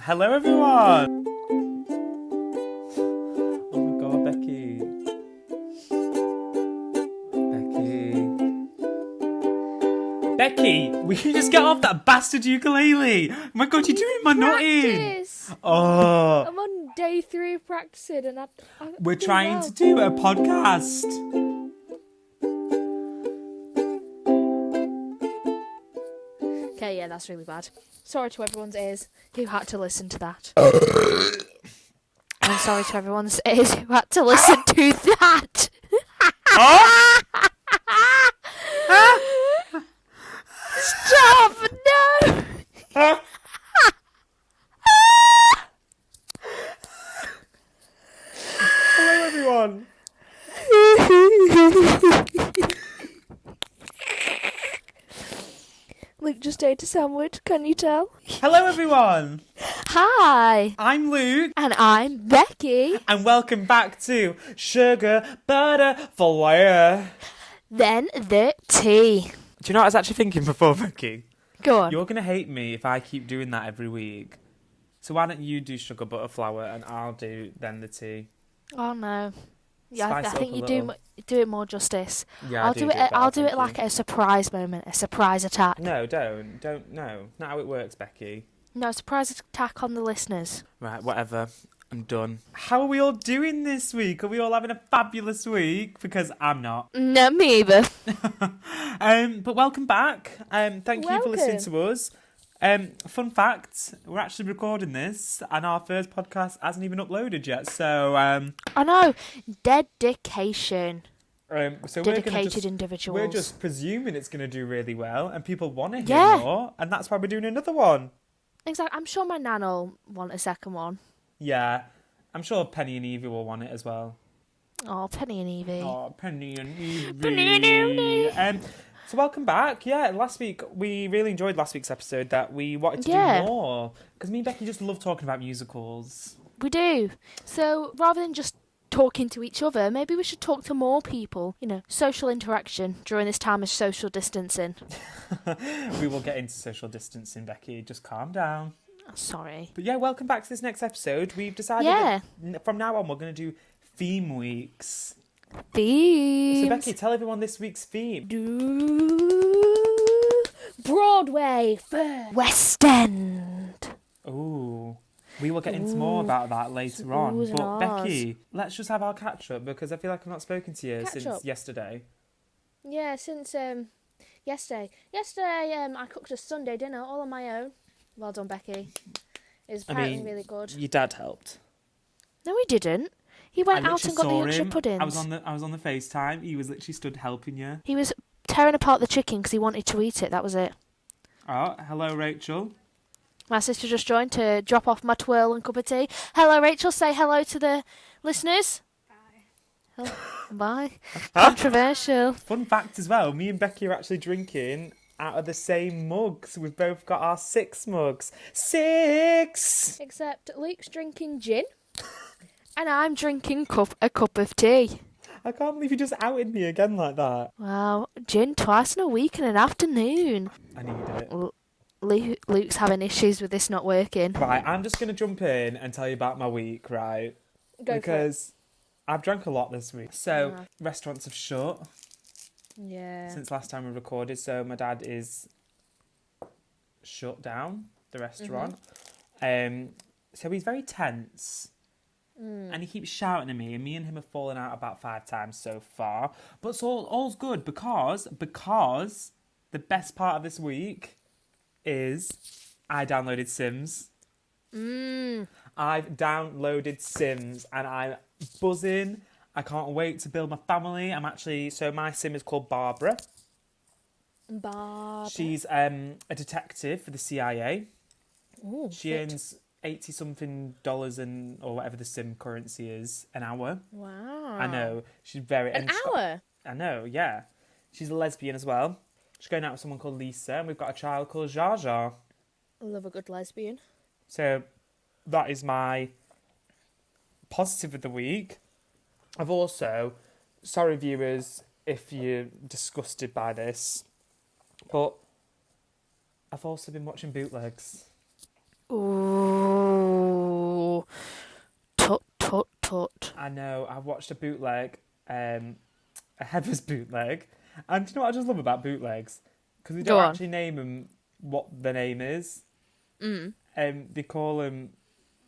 Hello, everyone. Oh my god, Becky. Becky, will you just get off that bastard ukulele? Oh my god, you're doing my nut in. Oh. I'm on day 3 of practicing and We're trying to do a podcast. Okay, yeah, that's really bad. Sorry to everyone's ears who had to listen to that. I'm sorry to everyone's ears who had to listen to that. Oh? Stop! No! Hello, everyone. Luke just ate a sandwich, can you tell? Hello, everyone. Hi! I'm Luke. And I'm Becky. And welcome back to Sugar, Butter, Fire. Then the tea. Do you know what I was actually thinking before, Becky? Go on. You're going to hate me if I keep doing that every week. So why don't you do sugar, butter, flour, and I'll do then the tea. Oh no. Yeah, I Spice think up a you little. do it more justice. Yeah, I'll I do do it. better, I'll do thank it like you. a surprise moment, a surprise attack. No, don't. No. Not how it works, Becky. No, a surprise attack on the listeners. Right, whatever. I'm done. How are we all doing this week? Are we all having a fabulous week? Because I'm not. No, me either. But welcome back. Thank you for listening to us. Fun fact, we're actually recording this and our first podcast hasn't even uploaded yet. So, I know. Dedication. so Dedicated individuals. We're just presuming it's going to do really well and people want to hear Yeah. more. And that's why we're doing another one. Exactly. I'm sure my nan will want a second one. Yeah. I'm sure Penny and Evie will want it as well. Oh, Penny and Evie. Oh, Penny and Evie. Penny and Evie. So welcome back. Yeah, last week, we really enjoyed last week's episode that we wanted to Yeah. do more. Because me and Becky just love talking about musicals. We do. So rather than just talking to each other, maybe we should talk to more people. You know, social interaction during this time of social distancing. We will get into social distancing, Becky. Just calm down. Oh, sorry. But yeah, welcome back to this next episode. We've decided that from now on we're going to do theme weeks. Themes. So Becky, tell everyone this week's theme. Broadway first. West End. Ooh. We will get into more about that later on. Oohs and But ahs. Becky, let's just have our catch up because I feel like I've not spoken to you Catch since up. yesterday. Yeah, since yesterday. Yesterday I cooked a Sunday dinner all on my own. Well done, Becky. It was apparently really good. Your dad helped. No, he didn't. He went I out and got the literally Yorkshire saw him. puddings. I was on the FaceTime. He was literally stood helping you. He was tearing apart the chicken because he wanted to eat it. That was it. Oh, hello, Rachel. My sister just joined to drop off my twirl and cup of tea. Hello, Rachel. Say hello to the listeners. Bye. Bye. Controversial. Fun fact as well, me and Becky are actually drinking out of the same mugs. We've both got our 6 mugs. 6! Except Luke's drinking gin. And I'm drinking a cup of tea. I can't believe you just outed me again like that. Wow, gin twice in a week and an afternoon. I need it. Luke's having issues with this not working. Right, I'm just going to jump in and tell you about my week, right? Go Because I've drank a lot this week. So, Yeah. restaurants have shut Yeah. since last time we recorded. So, my dad is shut down the restaurant. So, he's very tense. And he keeps shouting at me, and me and him have fallen out about 5 times so far. But it's all's good because the best part of this week is I downloaded Sims. I've downloaded Sims, and I'm buzzing. I can't wait to build my family. So my Sim is called Barbara. Bob. She's a detective for the CIA. Ooh, She fit. earns $80-something or whatever the Sim currency is an hour. Wow. I know. She's very... An hour? I know, yeah. She's a lesbian as well. She's going out with someone called Lisa, and we've got a child called Jar Jar. I love a good lesbian. So that is my positive of the week. I've also... Sorry, viewers, if you're disgusted by this, but I've also been watching bootlegs. Ooh. tut. I know. I watched a bootleg, a Heathers bootleg. And do you know what I just love about bootlegs? Because they Go don't on. actually name them what the name is. They call them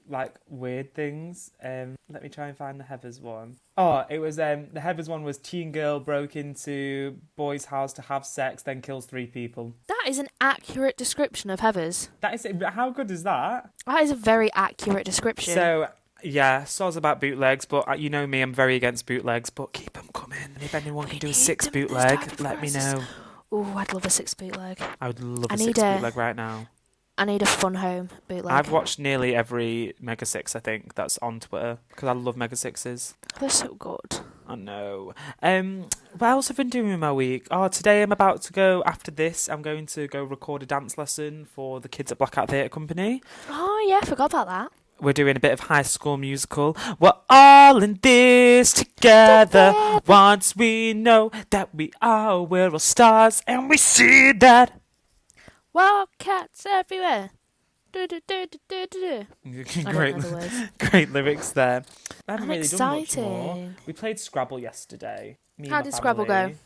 like weird things. Let me try and find the Heathers one. Oh, it was the Heathers one was teen girl broke into boy's house to have sex, then kills 3 people. That is an accurate description of Heathers. That is how good is that? That is a very accurate description. So yeah, soz about bootlegs, but you know me, I'm very against bootlegs. But keep them coming. And if anyone can do a 6 bootleg, let me know. Oh, I'd love a 6 bootleg. I would love a 6 bootleg right now. I need a Fun Home bootleg. I've watched nearly every Mega 6, I think, that's on Twitter, because I love Mega 6s. They're so good. I know. What else have I been doing in my week? Oh, today I'm about to go, after this, I'm going to go record a dance lesson for the kids at Blackout Theatre Company. Oh, yeah, I forgot about that. We're doing a bit of High School Musical. We're all in this together. Once we know that we are, we're all stars, and we see that. Wildcats everywhere. Do, do, do, do, do, do. Great, great lyrics there. I haven't I'm really done much more. excited. We played Scrabble yesterday. Me and How my did Scrabble family. go?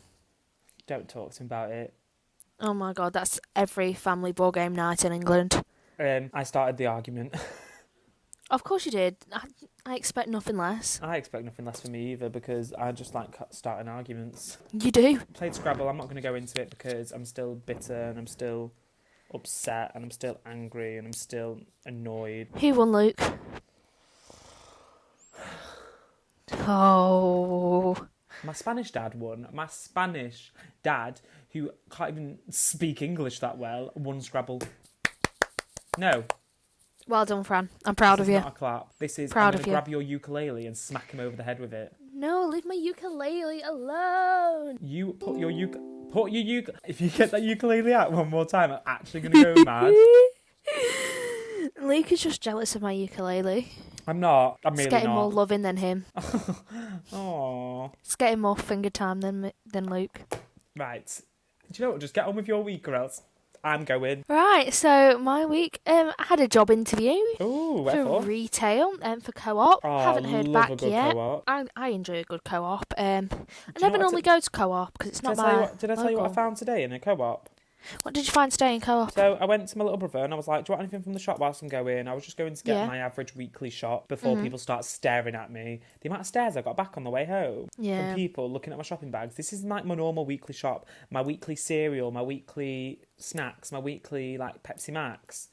Don't talk to me about it. Oh my god, that's every family board game night in England. I started the argument. Of course you did. I expect nothing less. I expect nothing less from me either, because I just like starting arguments. You do. Played Scrabble. I'm not going to go into it because I'm still bitter and I'm still upset and I'm still angry and I'm still annoyed. Who won, Luke? Oh. My Spanish dad won. My Spanish dad, who can't even speak English that well, won Scrabble. No. Well done, Fran. I'm proud of you. This is not a clap. This is, Proud I'm going of to you. grab your ukulele and smack him over the head with it. No, leave my ukulele alone. You put your if you get that ukulele out one more time, I'm actually going to go mad. Luke is just jealous of my ukulele. I'm not. I'm really It's getting not. more loving than him. Aww. It's getting more finger time than Luke. Right. Do you know what? Just get on with your week or else I'm going. Right, so my week, I had a job interview Ooh, where for for? retail, for co-op. Oh, Haven't heard love back a good yet. co-op. I enjoy a good co-op. I know never what normally go to co-op because it's not Did I my tell you what I local. found today in a co-op? What did you find today in co-op? So I went to my little brother and I was like, do you want anything from the shop whilst I'm going? I was just going to get Yeah. my average weekly shop before people start staring at me. The amount of stares I got back on the way home Yeah. from people looking at my shopping bags. This is like my normal weekly shop. My weekly cereal, my weekly snacks, my weekly like Pepsi Max.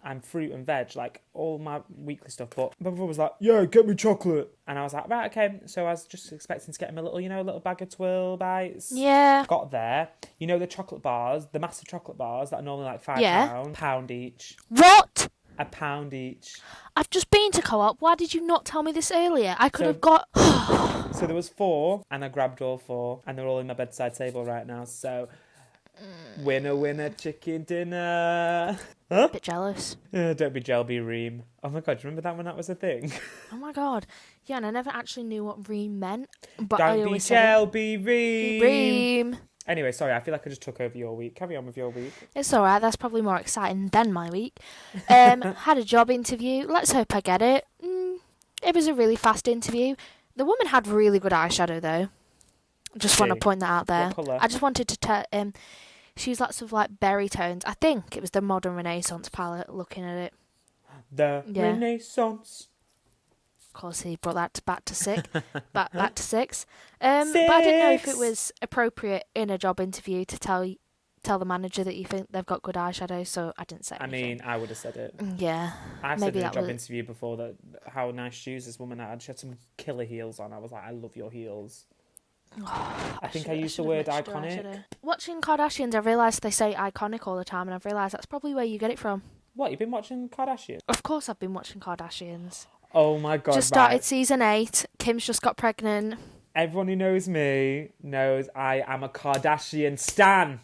And fruit and veg, like all my weekly stuff. But my brother was like, yeah, get me chocolate. And I was like, right, okay. So I was just expecting to get him a little, a little bag of Twirl bites. Yeah. Got there. You know the chocolate bars, the massive chocolate bars that are normally like £5, Yeah. £1 each. What? £1 each. I've just been to co-op. Why did you not tell me this earlier? I could So- have got... So there was 4 and I grabbed all 4 and they're all in my bedside table right now. So winner, winner, chicken dinner. Huh? Bit jealous. Don't be gel, be ream. Oh my God, do you remember that when that was a thing? Oh my god. Yeah, and I never actually knew what ream meant. But I Don't be always said gel, be ream. it. Ream. Anyway, sorry, I feel like I just took over your week. Carry on with your week. It's alright, that's probably more exciting than my week. Had a job interview. Let's hope I get it. It was a really fast interview. The woman had really good eyeshadow though. Just want to She? point that out there. What colour? I just wanted to tell she used lots of like berry tones. I think it was the modern Renaissance palette looking at it. The Yeah. Renaissance. Of course he brought that back to six. back to six. But I didn't know if it 6. was appropriate in a job interview to tell the manager that you think they've got good eyeshadow, so I didn't say I anything. mean, I would have said it. Yeah. I've Maybe said in a that job was- interview before that how nice shoes this woman had. She had some killer heels on. I was like, I love your heels. I think I used the word iconic. Watching Kardashians, I realised they say iconic all the time, and I've realised that's probably where you get it from. What, you've been watching Kardashian? Of course I've been watching Kardashians. Oh my God, Just started right. season 8. Kim's just got pregnant. Everyone who knows me knows I am a Kardashian stan.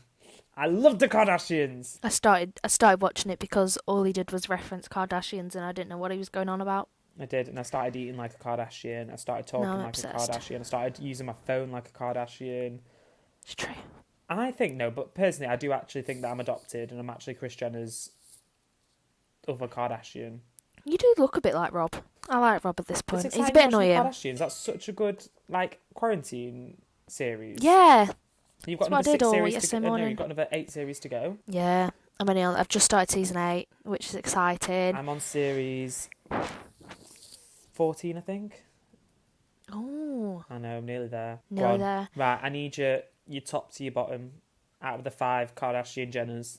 I love the Kardashians. I started watching it because all he did was reference Kardashians, and I didn't know what he was going on about. I did, and I started eating like a Kardashian. I started talking No, I'm like obsessed. a Kardashian. I started using my phone like a Kardashian. It's true. I think, no, but personally, I do actually think that I'm adopted and I'm actually Kris Jenner's other Kardashian. You do look a bit like Rob. I like Rob at this It's point. He's a exciting bit watching the annoying. Kardashians. That's such a good quarantine series. Yeah. You've got That's what another I did 6 all series to yesterday go. No, morning. you've got another 8 series to go. Yeah. I've just started season 8, which is exciting. I'm on series 14, I think. Oh. I know, I'm nearly there. Go Nearly on. there. Right, I need your top to your bottom out of the 5 Kardashian Jenners.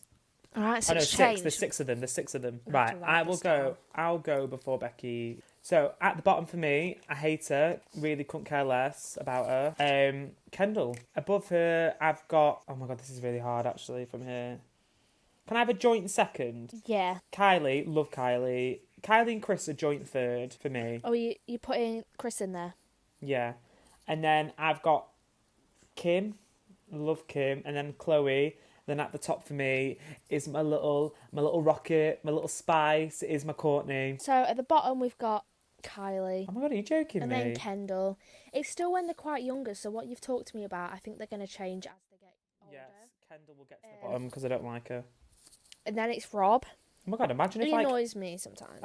Alright, so Oh no, it's 6. changed. There's 6 of them. There's 6 of them. We'll have Right, to write I will this go. down. I'll go before Becky. So at the bottom for me, I hate her. Really couldn't care less about her. Kendall. Above her, I've got. Oh my god, this is really hard actually. From here, can I have a joint second? Yeah. Kylie, love Kylie. Kylie and Chris are joint third for me. Oh, you putting Chris in there? Yeah, and then I've got Kim. Love Kim, and then Chloe. Then at the top for me is my little rocket, my little spice. It is my Courtney. So at the bottom we've got Kylie. Oh my god, are you joking And me? then Kendall. It's still when they're quite younger, so what you've talked to me about, I think they're going to change as they get older. Yes, Kendall will get to the bottom because I don't like her. And then it's Rob. Oh my god, imagine He if like annoys me sometimes.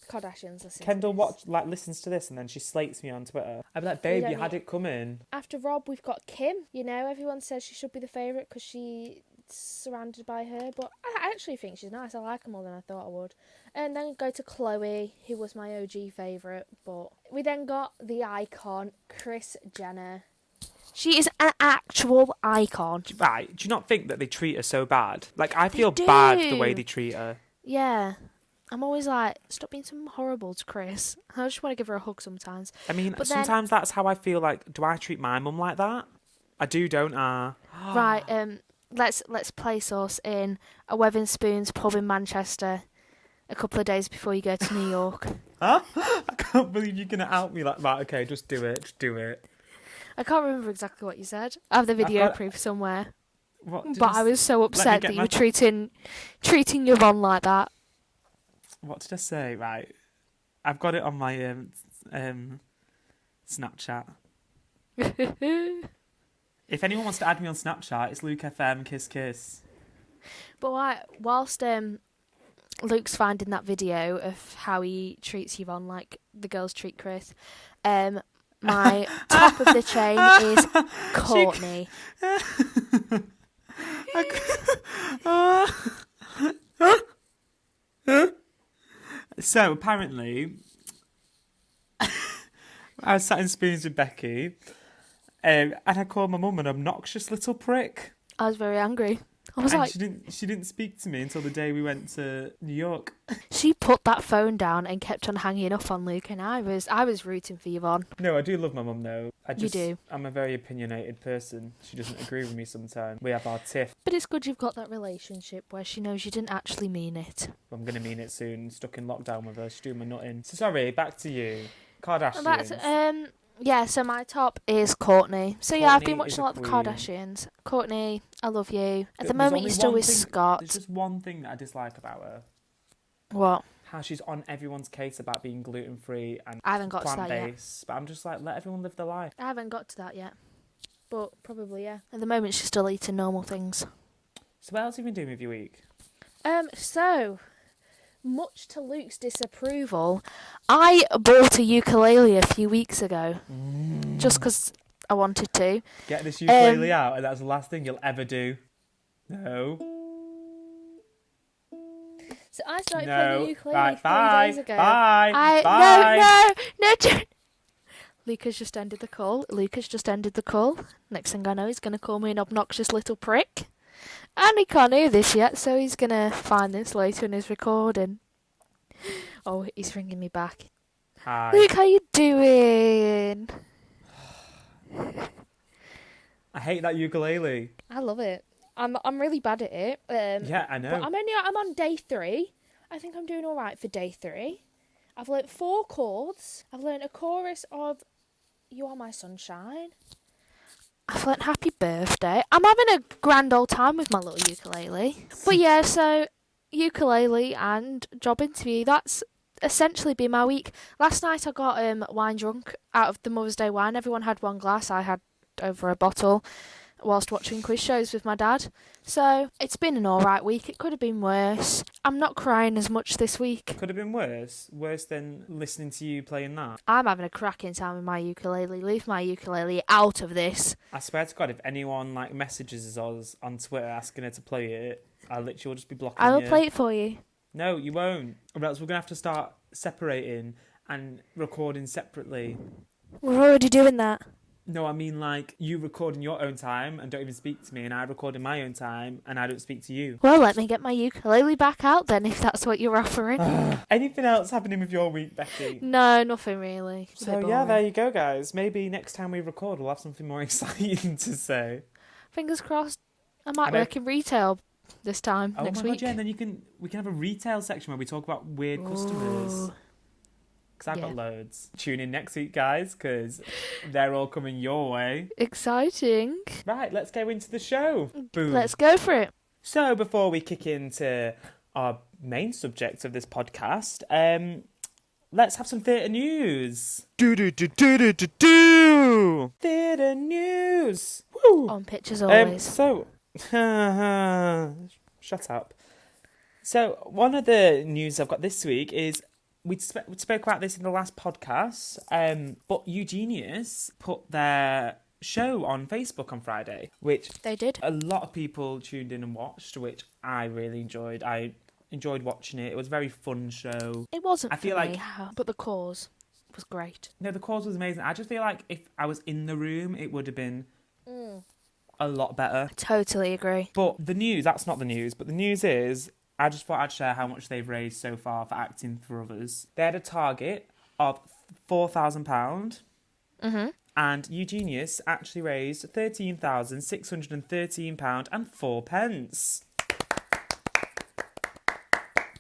Kardashians listen Kendall to this. listens to this and then she slates me on Twitter. I'd be like, We babe, don't you had need- it coming. After Rob, we've got Kim. You know, everyone says she should be the favourite because she's surrounded by her, but I actually think she's nice. I like her more than I thought I would. And then go to Chloe, who was my OG favourite, but we then got the icon, Kris Jenner. She is an actual icon. Right, do you not think that they treat her so bad? Like, I They feel bad the do. way they treat her. Yeah. I'm always like, stop being so horrible to Chris. I just want to give her a hug sometimes. I mean, But then- sometimes that's how I feel like, do I treat my mum like that? I do, don't I? Right, let's place us in a Weatherspoons pub in Manchester a couple of days before you go to New York. Huh? I can't believe you're going to out me like that. Okay, just do it. Just do it. I can't remember exactly what you said. I have the video got- proof somewhere. What, did But I was so upset get that you my- were treating Yvonne like that. What did I say? Right. I've got it on my Snapchat. If anyone wants to add me on Snapchat, it's Luke FM Kiss Kiss. But whilst Luke's finding that video of how he treats Yvonne like the girls treat Chris, my top of the chain is Courtney. So apparently, I was sat in Spoons with Becky, and I called my mum an obnoxious little prick. I was very angry. I was And like, she didn't speak to me until the day we went to New York. she put that phone down and kept on hanging up on Luke, and I was rooting for Yvonne. No, I do love my mum though. You do. I'm a very opinionated person. She doesn't agree with me sometimes. We have our tiff. But it's good you've got that relationship where she knows you didn't actually mean it. I'm gonna mean it soon. Stuck in lockdown with her. She's doing my nutting. So sorry, back to you. Kardashians. And that's, yeah, so my top is Courtney. So yeah, I've been Courtney is watching a lot a of the queen. Kardashians. Courtney, I love you. At the There's moment, only you're still one with thing- Scott. There's just one thing that I dislike about her. What? How she's on everyone's case about being gluten-free and I haven't got to that yet. plant-based. But I'm just like, let everyone live their life. I haven't got to that yet. But probably, yeah. At the moment, she's still eating normal things. So what else have you been doing with your week? So, much to Luke's disapproval, I bought a ukulele a few weeks ago. Just because I wanted to. Get this ukulele out and that's the last thing you'll ever do. No. So I started playing No. the ukulele Right, 3 bye. days ago. Bye. Bye. No. Lucas just ended the call. Next thing I know, he's going to call me an obnoxious little prick. And he can't hear this yet, so he's going to find this later in his recording. Oh, he's ringing me back. Hi. Luke, how you doing? I hate that ukulele. I love it. I'm really bad at it. Yeah, I know. But I'm on day 3. I think I'm doing all right for day 3. I've learnt 4 chords. I've learnt a chorus of "You Are My Sunshine." I've learnt "Happy Birthday." I'm having a grand old time with my little ukulele. But yeah, so ukulele and job interview. That's essentially been my week. Last night I got wine drunk out of the Mother's Day wine. Everyone had one glass. I had over a bottle. whilst watching quiz shows with my dad. So it's been an alright week. It could have been worse. I'm not crying as much this week. Could have been worse. Worse than listening to you playing that. I'm having a cracking time with my ukulele. Leave my ukulele out of this. I swear to God, if anyone like messages us on Twitter asking her to play it, I literally will just be blocking I will you. play it for you. No, you won't. Or else we're going to have to start separating and recording separately. We're already doing that. No, I mean like you record in your own time and don't even speak to me, and I record in my own time and I don't speak to you. Well, let me get my ukulele back out then, if that's what you're offering. Anything else happening with your week, Becky? No, nothing really. It's a So bit yeah, boring. there you go, guys. Maybe next time we record, we'll have something more exciting to say. Fingers crossed. I might I know- work in retail this time Oh next my week. God, yeah, and then we can have a retail section where we talk about weird customers. Ooh. Because I've got Yeah. loads. Tune in next week, guys, because they're all coming your way. Exciting. Right, let's go into the show. Boom. Let's go for it. So before we kick into our main subject of this podcast, let's have some theatre news. Theatre news. Woo. On pitch as always. So, shut up. So one of the news I've got this week is we spoke about this in the last podcast, but Eugenius put their show on Facebook on Friday, which They did. a lot of people tuned in and watched, which I really enjoyed. I enjoyed watching it. It was a very fun show. It wasn't I for feel me, like- but the cause was great. No, the cause was amazing. I just feel like if I was in the room, it would have been a lot better. Totally agree. But the news, that's not the news, but the news is, I just thought I'd share how much they've raised so far for acting for others. They had a target of £4,000, and Eugenius actually raised £13,613.04.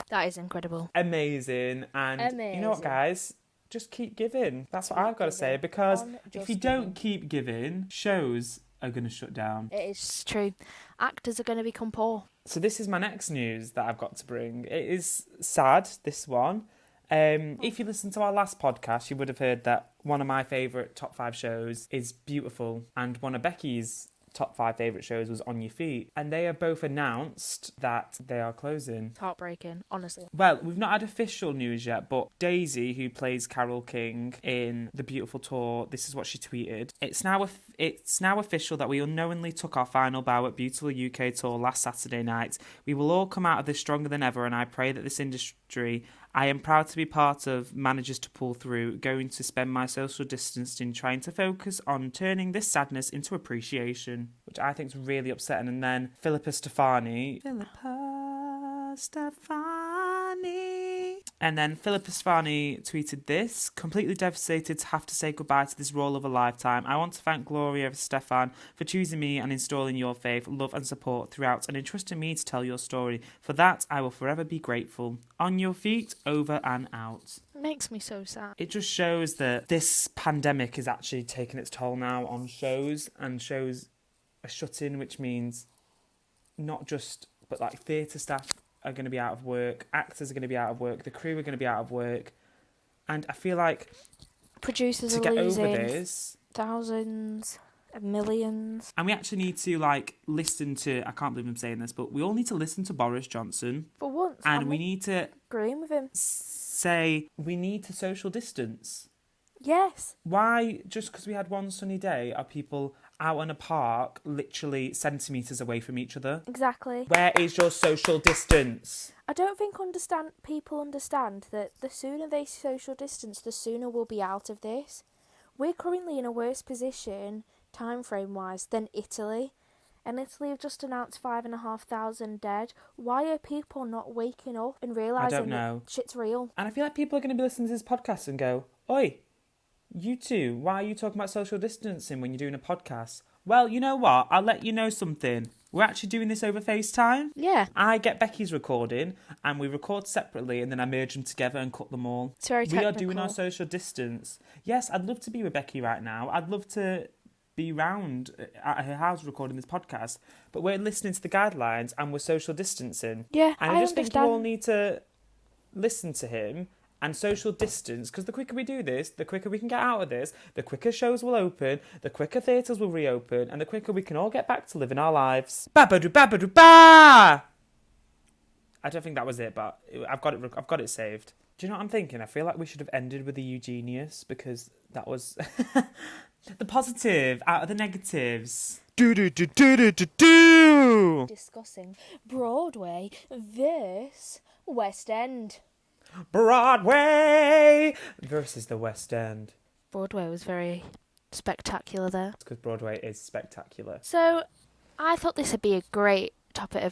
That is incredible. Amazing. And you know what, Amazing. guys? Just keep giving. That's what Keep I've got to say, giving. because On if just you don't giving. keep giving, shows are going to shut down. It is true. Actors are going to become poor. So this is my next news that I've got to bring. It is sad, this one. If you listened to our last podcast, you would have heard that one of my favourite top 5 shows is Beautiful, and one of Becky's top 5 favourite shows was On Your Feet. And they have both announced that they are closing. It's heartbreaking, honestly. Well, we've not had official news yet, but Daisy, who plays Carole King in The Beautiful Tour, this is what she tweeted. It's now official that we unknowingly took our final bow at Beautiful UK Tour last Saturday night. We will all come out of this stronger than ever, and I pray that this industry I am proud to be part of manages to pull through, going to spend my social distancing trying to focus on turning this sadness into appreciation, which I think is really upsetting. And then Philippa Stefani. And then Philippa Stefani tweeted this: completely devastated to have to say goodbye to this role of a lifetime. I want to thank Gloria Stefan for choosing me and installing your faith, love and support throughout, and entrusting me to tell your story. For that, I will forever be grateful. On your feet, over and out. It makes me so sad. It just shows that this pandemic is actually taking its toll now on shows, and shows are shutting, which means not just, but like theatre staff are going to be out of work, actors are going to be out of work, the crew are going to be out of work. And I feel like Producers to are get losing over this, thousands of millions. and we actually need to like listen to, I can't believe I'm saying this, but we all need to listen to Boris Johnson, For once, and I'm we need to agreeing with him. say we need to social distance. Yes. Why, just because we had one sunny day, are people out in a park literally centimetres away from each other? Exactly. Where is your social distance? I don't think people understand that the sooner they social distance, the sooner we'll be out of this. We're currently in a worse position, time frame wise, than Italy. And Italy have just announced 5,500 dead. Why are people not waking up and realising know. that shit's real? And I feel like people are going to be listening to this podcast and go, oi, you two, why are you talking about social distancing when you're doing a podcast? Well, you know what? I'll let you know something. We're actually doing this over FaceTime. Yeah. I get Becky's recording and we record separately, and then I merge them together and cut them all. It's very We technical. are doing our social distance. Yes, I'd love to be with Becky right now. I'd love to be round at her house recording this podcast, but we're listening to the guidelines and we're social distancing. Yeah, And I I just think you all understand. need to listen to him and social distance, because the quicker we do this, the quicker we can get out of this, the quicker shows will open, the quicker theatres will reopen, and the quicker we can all get back to living our lives. Ba-ba-do-ba-ba-do-ba! I don't think that was it, but I've got it saved. Do you know what I'm thinking? I feel like we should have ended with the Eugenius, because that was the positive out of the negatives. Do. Discussing Broadway versus West End. Broadway versus the West End. Broadway was very spectacular there. It's because Broadway is spectacular. So I thought this would be a great topic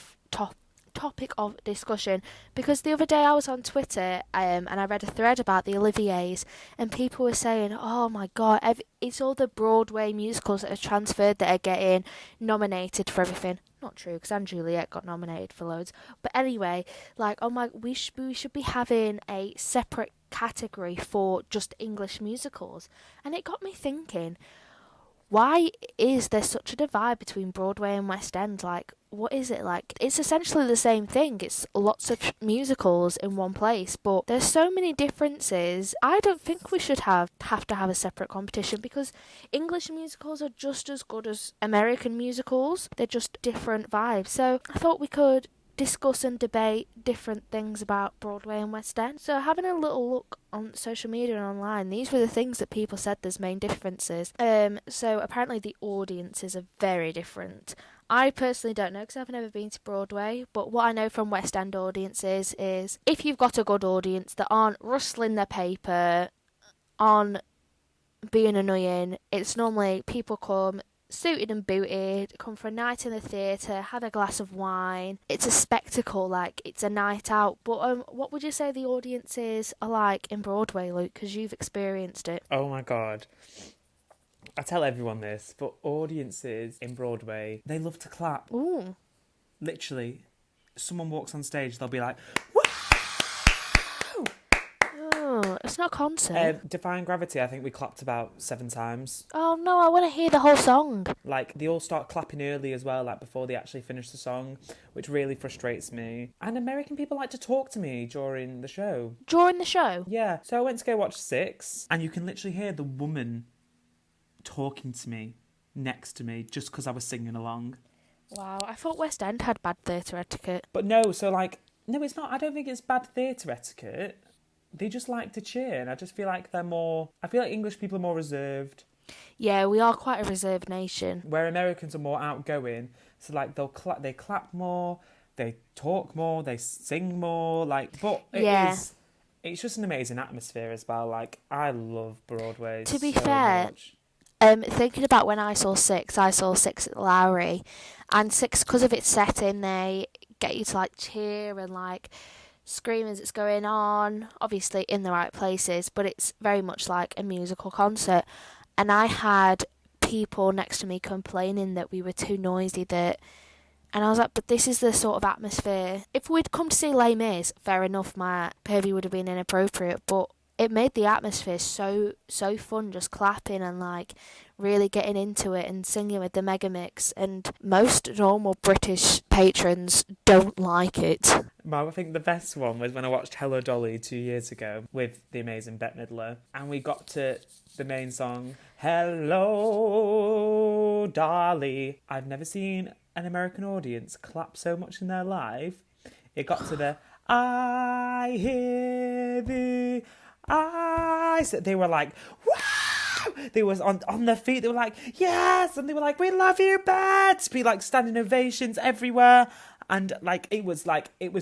of discussion, because the other day I was on Twitter and I read a thread about the Oliviers, and people were saying, oh my god, it's all the Broadway musicals that are transferred that are getting nominated for everything. Not true, because Anne Juliet got nominated for loads. But anyway, like, oh my, we should be having a separate category for just English musicals. And it got me thinking, why is there such a divide between Broadway and West End? Like, what is it like? It's essentially the same thing. It's lots of musicals in one place, but there's so many differences. I don't think we should have to have a separate competition, because English musicals are just as good as American musicals. They're just different vibes. So I thought we could discuss and debate different things about Broadway and West End. So having a little look on social media and online, these were the things that people said there's main differences. So apparently the audiences are very different. I personally don't know, because I've never been to Broadway, but what I know from West End audiences is, if you've got a good audience that aren't rustling their paper, aren't being annoying, it's normally people come suited and booted, come for a night in the theatre, have a glass of wine. It's a spectacle, like, it's a night out. But what would you say the audiences are like in Broadway, Luke, because you've experienced it? Oh my god. I tell everyone this, but audiences in Broadway, they love to clap. Ooh. Literally, someone walks on stage, they'll be like, Oh, it's not a concert. Defying Gravity, I think we clapped about 7 times. Oh no, I want to hear the whole song. Like, they all start clapping early as well, like before they actually finish the song, which really frustrates me. And American people like to talk to me during the show. During the show? Yeah, so I went to go watch 6, and you can literally hear the woman talking to me next to me just because I was singing along. Wow, I thought West End had bad theatre etiquette. But no, so like, no, it's not. I don't think it's bad theatre etiquette. They just like to cheer, and I just feel like I feel like English people are more reserved. Yeah, we are quite a reserved nation. Where Americans are more outgoing, so like they clap more, they talk more, they sing more, like, but it's just an amazing atmosphere as well. Like, I love Broadway. To be so fair, much. Thinking about when I saw Six at the Lowry, and Six, because of its setting, they get you to like cheer and like scream as it's going on, obviously in the right places, but it's very much like a musical concert. And I had people next to me complaining that we were too noisy, and I was like, but this is the sort of atmosphere. If we'd come to see Les Mis, fair enough, my behaviour would have been inappropriate, but it made the atmosphere so fun, just clapping and like really getting into it and singing with the megamix. And most normal British patrons don't like it. Well, I think the best one was when I watched Hello Dolly 2 years ago with the amazing Bette Midler, and we got to the main song, Hello Dolly. I've never seen an American audience clap so much in their life. It got to the I hear thee. They were like, wow! They was on their feet. They were like, yes! And they were like, we love you, Bet! Be like standing ovations everywhere. And like, it was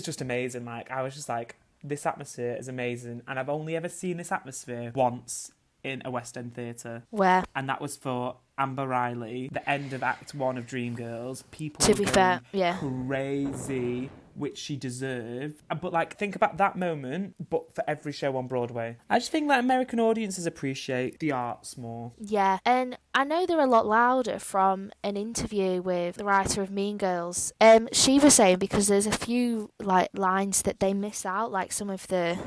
just amazing. Like, I was just like, this atmosphere is amazing. And I've only ever seen this atmosphere once in a West End theatre. Where? And that was for Amber Riley, the end of Act 1 of Dreamgirls. People to be fair, yeah, crazy, which she deserved. But like, think about that moment, but for every show on Broadway. I just think that American audiences appreciate the arts more. Yeah, and I know they're a lot louder from an interview with the writer of Mean Girls. She was saying, because there's a few like lines that they miss out, like some of the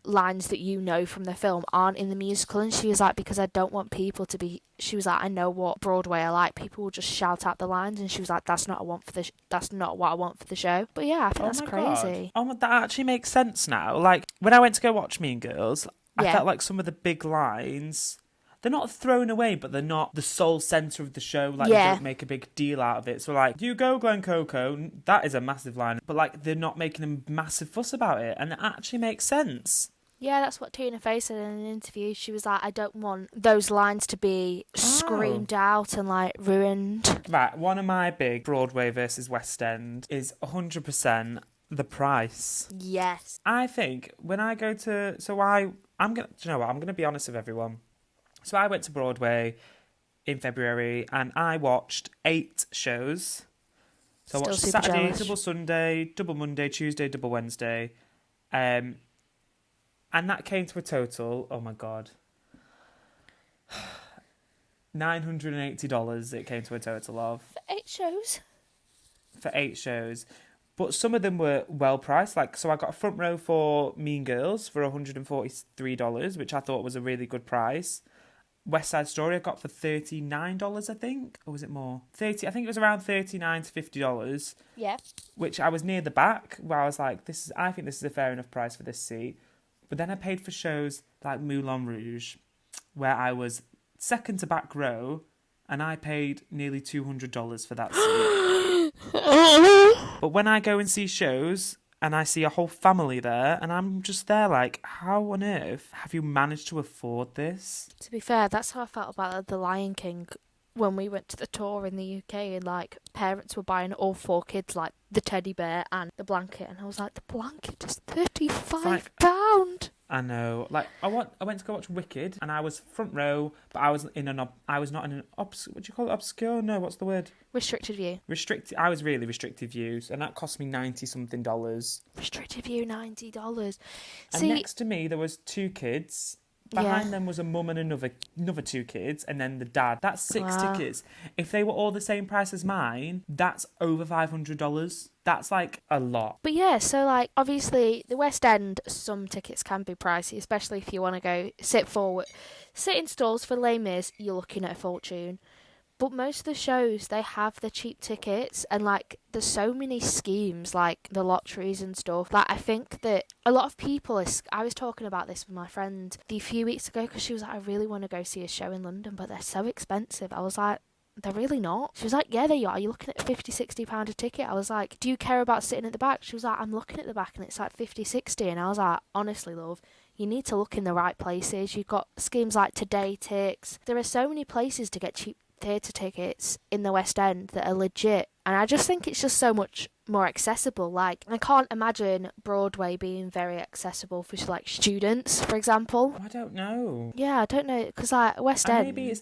lines that you know from the film aren't in the musical. And she was like, because I don't want people to be, she was like, I know what Broadway are like, people will just shout out the lines, and she was like, that's not what I want for the show. But yeah, I think that's crazy. God. That actually makes sense now. Like, when I went to go watch Mean Girls, I Yeah. felt like some of the big lines, they're not thrown away, but they're not the sole centre of the show. Like, Yeah. they don't make a big deal out of it. So, like, you go, Glen Coco, that is a massive line. But, like, they're not making a massive fuss about it. And it actually makes sense. Yeah, that's what Tina Fey said in an interview. She was like, I don't want those lines to be screamed out and, like, ruined. Right, one of my big Broadway versus West End is 100% the price. Yes. I think when I go to... I'm going to... Do you know what? I'm going to be honest with everyone. So I went to Broadway in February and I watched 8 shows. So I watched Saturday, double Sunday, double Monday, Tuesday, double Wednesday. And that came to a total, oh my God, $980 it came to a total of. For 8 shows? For 8 shows. But some of them were well priced. Like, so I got a front row for Mean Girls for $143, which I thought was a really good price. West Side Story I got for $39, I think. Or was it more? I think it was around $39 to $50. Yeah. Which I was near the back, where I was like, I think this is a fair enough price for this seat. But then I paid for shows like Moulin Rouge, where I was second to back row, and I paid nearly $200 for that seat. But when I go and see shows, and I see a whole family there, and I'm just there like, how on earth have you managed to afford this? To be fair, that's how I felt about The Lion King when we went to the tour in the UK, and like parents were buying all 4 kids like the teddy bear and the blanket, and I was like, the blanket is £35. I know. Like, I went to go watch Wicked, and I was front row, but I was not in an what do you call it, obscure? No, what's the word? Restricted view. I was really restricted views, and that cost me $90-something. Restricted view, $90. And next to me there was 2 kids. Behind them was a mum and another 2 kids, and then the dad. That's 6 tickets. If they were all the same price as mine, that's over $500. That's like a lot. But yeah, so like obviously the West End, some tickets can be pricey, especially if you want to go sit in stalls for Les Mis, you're looking at a fortune. But most of the shows, they have the cheap tickets, and like there's so many schemes like the lotteries and stuff. Like I think that a lot of people I was talking about this with my friend a few weeks ago, because she was like, I really want to go see a show in London, but they're so expensive. I was like, they're really not. She was like, yeah, they are. You're looking at £50-60 a ticket. I was like, do you care about sitting at the back? She was like, I'm looking at the back and it's like 50-60. And I was like, honestly, love, you need to look in the right places. You've got schemes like Today Ticks. There are so many places to get cheap theatre tickets in the West End that are legit, and I just think it's just so much more accessible. Like, I can't imagine Broadway being very accessible for like students, for example. I don't know. Yeah, I don't know, because like West End, maybe it's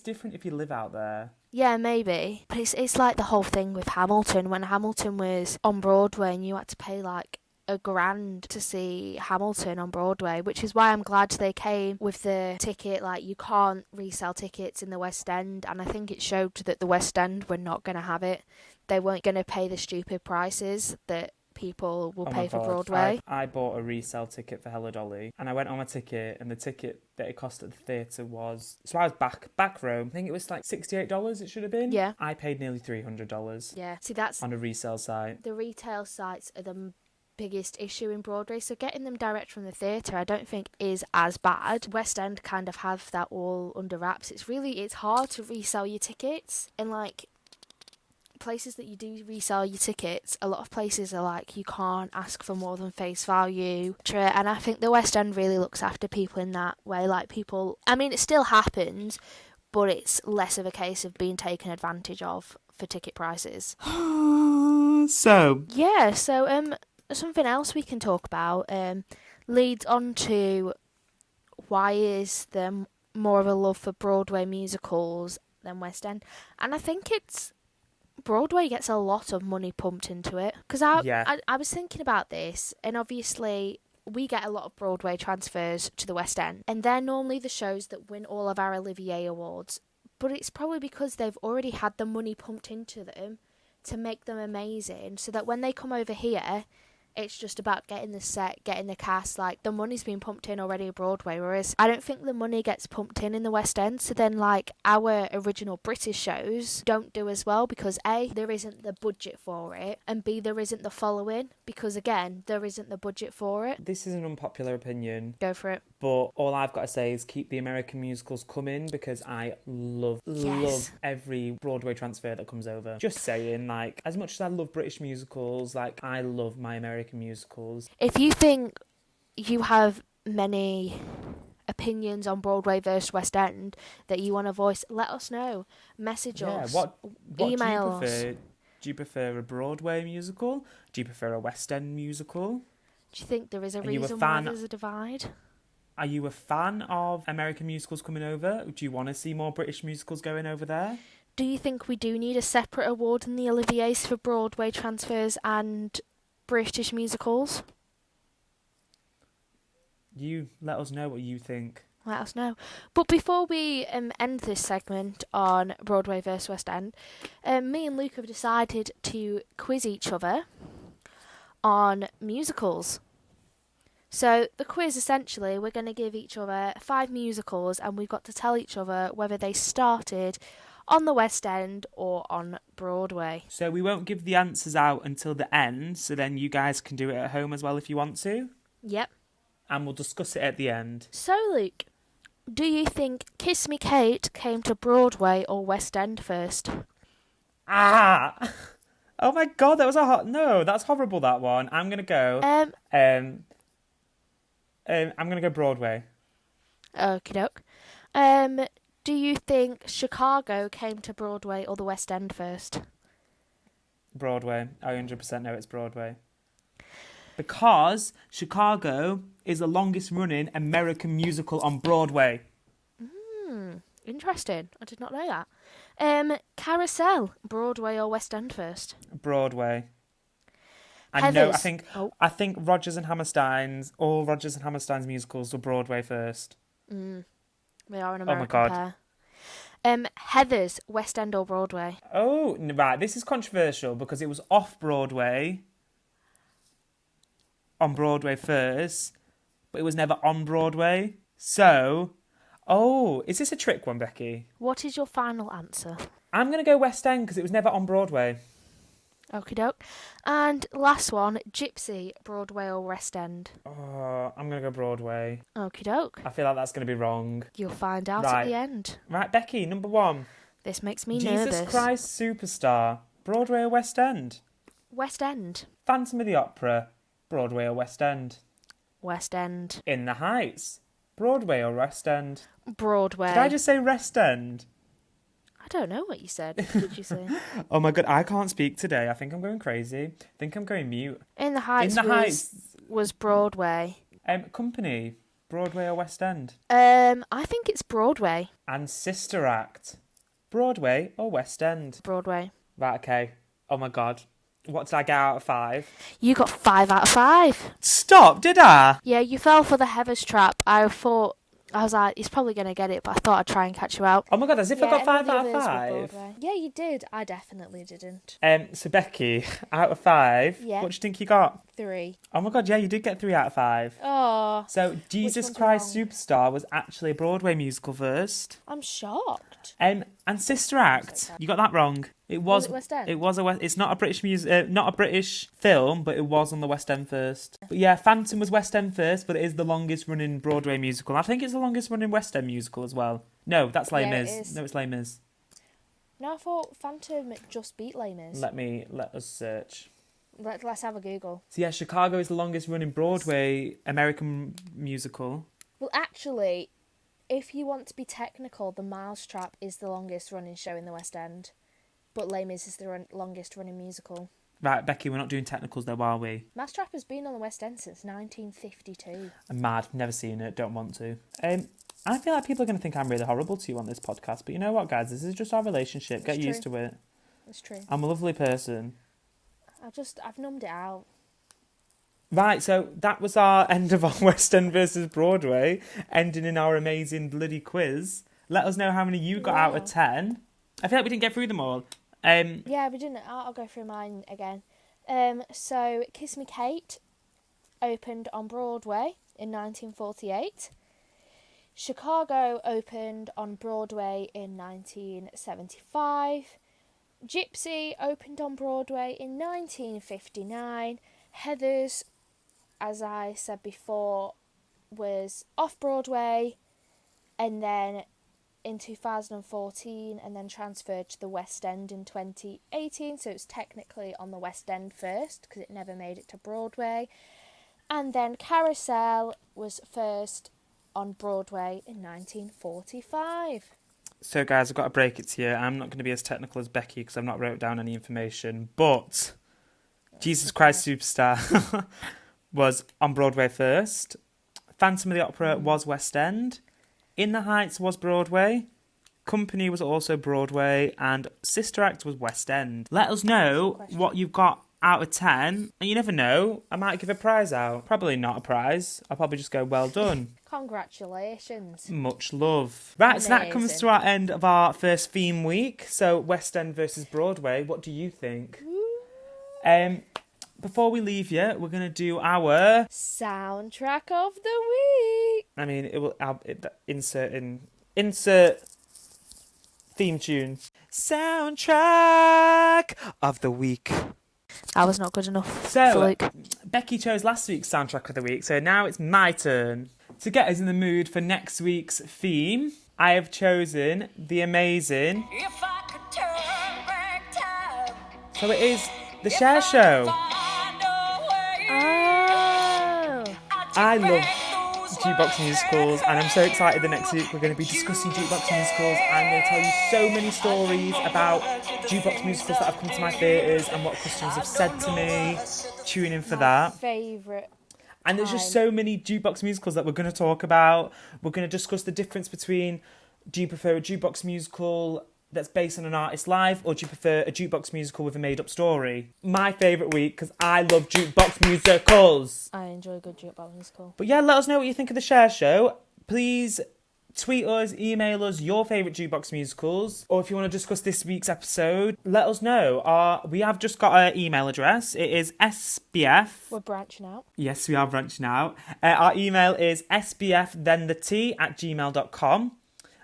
different if you live out there. Yeah, maybe, but it's like the whole thing with Hamilton. When Hamilton was on Broadway and you had to pay like $1,000 to see Hamilton on Broadway, which is why I'm glad they came with the ticket. Like, you can't resell tickets in the West End, and I think it showed that the West End were not going to have it. They weren't going to pay the stupid prices that people will pay for Broadway. I bought a resale ticket for Hello Dolly, and I went on my ticket, and the ticket that it cost at the theatre was... So I was back row. I think it was like $68 it should have been. Yeah. I paid nearly $300. Yeah. See, that's... on a resale site. The retail sites are the biggest issue in Broadway, so getting them direct from the theatre I don't think is as bad. West End kind of have that all under wraps. It's hard to resell your tickets, and like places that you do resell your tickets, a lot of places are like, you can't ask for more than face value, and I think the West End really looks after people in that way. Like, people, I mean, it still happens, but it's less of a case of being taken advantage of for ticket prices. So something else we can talk about leads on to why is there more of a love for Broadway musicals than West End. And I think it's Broadway gets a lot of money pumped into it. Because I was thinking about this, and obviously we get a lot of Broadway transfers to the West End, and they're normally the shows that win all of our Olivier Awards. But it's probably because they've already had the money pumped into them to make them amazing, so that when they come over here, It's just about getting the set, getting the cast. Like, the money's been pumped in already at Broadway, whereas I don't think the money gets pumped in the West End. So then, like, our original British shows don't do as well because A, there isn't the budget for it, and B, there isn't the following because, again, there isn't the budget for it. This is an unpopular opinion. Go for it. But all I've got to say is keep the American musicals coming because I love every Broadway transfer that comes over. Just saying, like, as much as I love British musicals, like, I love my American musicals. If you think you have many opinions on Broadway versus West End that you want to voice, let us know. Message us. What email do you prefer? us. Do you prefer a Broadway musical? Do you prefer a West End musical? Do you think there is a Are you a reason why fan- there's a divide? Are you a fan of American musicals coming over? Do you want to see more British musicals going over there? Do you think we do need a separate award in the Olivier's for Broadway transfers and British musicals? You let us know what you think. Let us know. But before we end this segment on Broadway versus West End, me and Luke have decided to quiz each other on musicals. So the quiz, essentially, we're going to give each other 5 musicals and we've got to tell each other whether they started on the West End or on Broadway. So we won't give the answers out until the end, so then you guys can do it at home as well if you want to. Yep. And we'll discuss it at the end. So, Luke, do you think Kiss Me Kate came to Broadway or West End first? Ah! Oh my god, that was no, that's horrible, that one. I'm going to go... I'm going to go Broadway. Okie doke. Do you think Chicago came to Broadway or the West End first? Broadway. I 100% know it's Broadway. Because Chicago is the longest running American musical on Broadway. Interesting. I did not know that. Carousel, Broadway or West End first? Broadway. I Heathers. know. I think all Rodgers and Hammerstein's musicals were Broadway first. They are an my American God. pair. Heathers, West End or Broadway? Oh, right. This is controversial because it was off Broadway, on Broadway first, but it was never on Broadway. So, is this a trick one, Becky? What is your final answer? I'm going to go West End because it was never on Broadway. Okie doke. And last one, Gypsy, Broadway or West End? Oh, I'm going to go Broadway. Okie doke. I feel like that's going to be wrong. You'll find out at the end. Right, Becky, number 1. This makes me Jesus nervous. Christ Superstar, Broadway or West End? West End. Phantom of the Opera, Broadway or West End? West End. In the Heights, Broadway or West End? Broadway. Did I just say West End? I don't know what you said. What did you say? Oh my god, I can't speak today. I think I'm going crazy. I think I'm going mute. In the Heights, was Broadway. Company, Broadway or West End? I think it's Broadway. And Sister Act, Broadway or West End? Broadway. Right, okay. Oh my god. What did I get out of 5? You got 5 out of 5. Stop, did I? Yeah, you fell for the Heathers trap. I was like, he's probably going to get it, but I thought I'd try and catch you out. Oh my god, as if I got 5 out of 5. Yeah, you did. I definitely didn't. So Becky, out of 5, Yeah. what do you think you got? 3. Oh my god, yeah, you did get 3 out of 5. Oh. So Jesus one's Christ wrong? Superstar was actually a Broadway musical first. I'm shocked. And Sister Act, you got that wrong. It was it West End? It was it's not a British not a British film, but it was on the West End first. But yeah, Phantom was West End first, but it is the longest running Broadway musical. I think it's the longest running West End musical as well. No, that's Les Yeah, it Mis. is. No, it's Les Mis. No, I thought Phantom just beat Les Mis. Let us search. Let's have a Google. So yeah, Chicago is the longest running Broadway American musical. Well, actually, if you want to be technical, The Mousetrap is the longest running show in the West End. But Les Mis is the longest running musical. Right, Becky, we're not doing technicals though, are we? Mousetrap has been on the West End since 1952. I'm mad, never seen it, don't want to. I feel like people are going to think I'm really horrible to you on this podcast, but you know what, guys? This is just our relationship. Get used to it. That's true. I'm a lovely person. I've numbed it out. Right, so that was our end of our West End versus Broadway, ending in our amazing bloody quiz. Let us know how many you got out of 10. I feel like we didn't get through them all. Yeah, we didn't. I'll go through mine again. So, Kiss Me Kate, opened on Broadway in 1948. Chicago opened on Broadway in 1975. Gypsy opened on Broadway in 1959. Heathers, as I said before, was off Broadway and then in 2014 and then transferred to the West End in 2018. So it's technically on the West End first because it never made it to Broadway. And then Carousel was first on Broadway in 1945. So, guys, I've got to break it to you. I'm not going to be as technical as Becky because I've not wrote down any information. But Jesus Christ Superstar was on Broadway first. Phantom of the Opera was West End. In the Heights was Broadway. Company was also Broadway. And Sister Act was West End. Let us know what you've got out of 10. And you never know, I might give a prize out. Probably not a prize. I'll probably just go, well done. Congratulations. Much love. Right, Amazing. so that comes to our end of our first theme week. So West End versus Broadway. What do you think? Before we leave you, we're going to do our soundtrack of the week. I mean, it will insert theme tune. Soundtrack of the week. That was not good enough. So, Becky chose last week's soundtrack of the week, so now it's my turn. To get us in the mood for next week's theme, I have chosen the amazing... If I could turn back time. So it is The Cher Show. Oh. I love jukebox musicals, and I'm so excited that next week we're going to be discussing jukebox musicals. I'm going to tell you so many stories about jukebox musicals that have come to my theatres and what customers have said to me. Tune in for that. Favourite. And there's just so many jukebox musicals that we're going to talk about. We're going to discuss the difference between, do you prefer a jukebox musical that's based on an artist's life, or do you prefer a jukebox musical with a made-up story? My favourite week, because I love jukebox musicals. I enjoy a good jukebox musical. But yeah, let us know what you think of The Cher Show. Please tweet us, email us your favourite jukebox musicals, or if you want to discuss this week's episode, let us know. We have just got our email address. It is SBF. We're branching out. Yes, we are branching out. Our email is sbfthenthetea@gmail.com.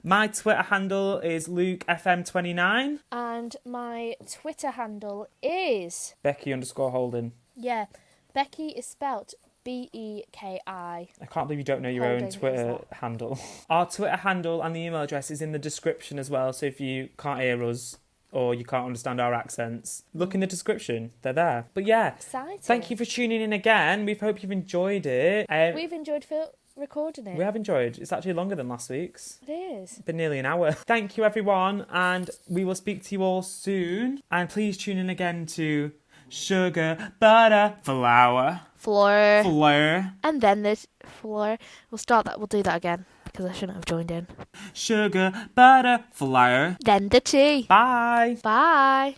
My Twitter handle is LukeFM29. And my Twitter handle is... Becky_Holden. Yeah, Becky is spelt Beki. I can't believe you don't know your own Twitter handle. Our Twitter handle and the email address is in the description as well, so if you can't hear us or you can't understand our accents, look in the description. They're there. But yeah, exciting. Thank you for tuning in again. We hope you've enjoyed it. We've enjoyed recording it. We have enjoyed. It's actually longer than last week's. It is. It's been nearly an hour. Thank you, everyone, and we will speak to you all soon. And please tune in again to Sugar, Butter, Flour. Flour. And then there's flour. We'll do that again because I shouldn't have joined in. Sugar, Butter, Flour. Then the tea. Bye. Bye.